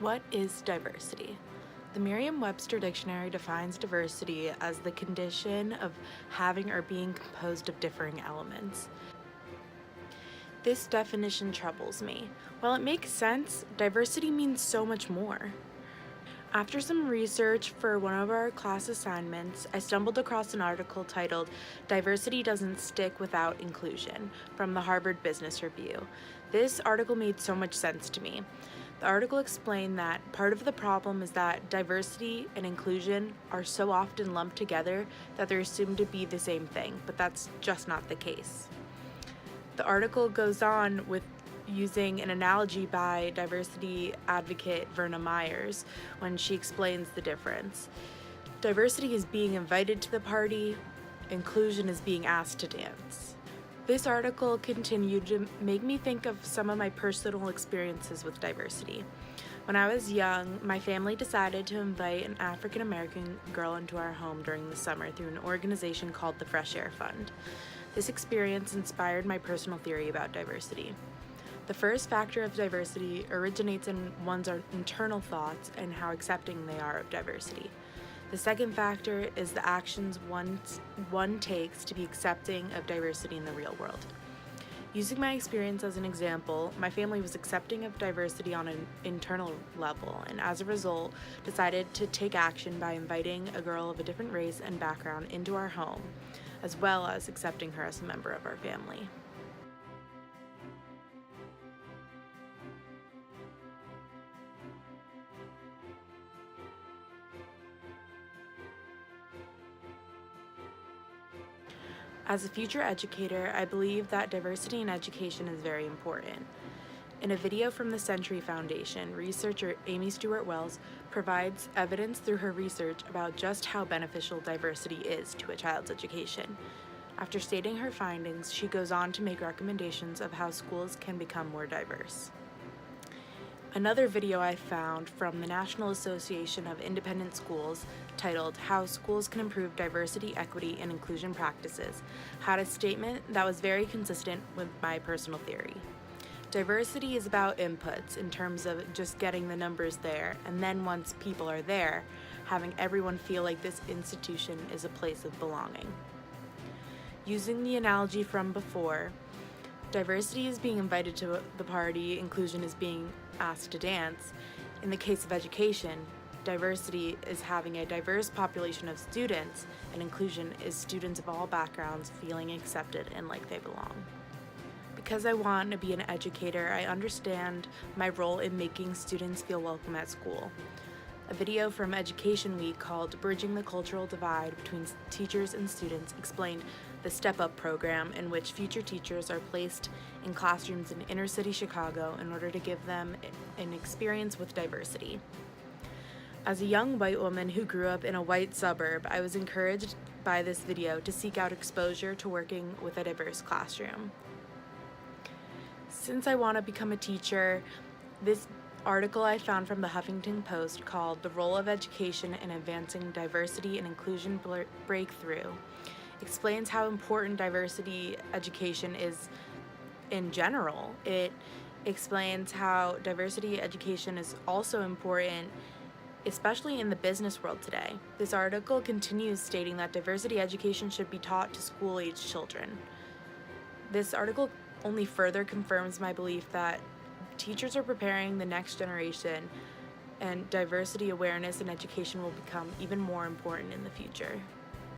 What is diversity? The Merriam-Webster Dictionary defines diversity as the condition of having or being composed of differing elements. This definition troubles me. While it makes sense, diversity means so much more. After some research for one of our class assignments, I stumbled across an article titled "Diversity Doesn't Stick Without Inclusion" from the Harvard Business Review. This article made so much sense to me. The article explained that part of the problem is that diversity and inclusion are so often lumped together that they're assumed to be the same thing, but that's just not the case. The article goes on with using an analogy by diversity advocate Verna Myers when she explains the difference. Diversity is being invited to the party, inclusion is being asked to dance. This article continued to make me think of some of my personal experiences with diversity. When I was young, my family decided to invite an African American girl into our home during the summer through an organization called the Fresh Air Fund. This experience inspired my personal theory about diversity. The first factor of diversity originates in one's internal thoughts and how accepting they are of diversity. The second factor is the actions one takes to be accepting of diversity in the real world. Using my experience as an example, my family was accepting of diversity on an internal level, and as a result, decided to take action by inviting a girl of a different race and background into our home, as well as accepting her as a member of our family. As a future educator, I believe that diversity in education is very important. In a video from the Century Foundation, researcher Amy Stuart Wells provides evidence through her research about just how beneficial diversity is to a child's education. After stating her findings, she goes on to make recommendations of how schools can become more diverse. Another video I found from the National Association of Independent Schools, titled "How Schools Can Improve Diversity, Equity, and Inclusion Practices," had a statement that was very consistent with my personal theory. Diversity is about inputs in terms of just getting the numbers there, and then once people are there, having everyone feel like this institution is a place of belonging. Using the analogy from before, diversity is being invited to the party, inclusion is being asked to dance. In the case of education, diversity is having a diverse population of students, and inclusion is students of all backgrounds feeling accepted and like they belong. Because I want to be an educator, I understand my role in making students feel welcome at school. A video from Education Week called "Bridging the Cultural Divide Between Teachers and Students" explained the Step Up program, in which future teachers are placed in classrooms in inner city Chicago in order to give them an experience with diversity. As a young white woman who grew up in a white suburb, I was encouraged by this video to seek out exposure to working with a diverse classroom. Since I want to become a teacher, this article I found from the Huffington Post called "The Role of Education in Advancing Diversity and Inclusion Breakthrough" explains how important diversity education is in general. It explains how diversity education is also important, especially in the business world today. This article continues stating that diversity education should be taught to school-age children. This article only further confirms my belief that teachers are preparing the next generation, and diversity awareness and education will become even more important in the future.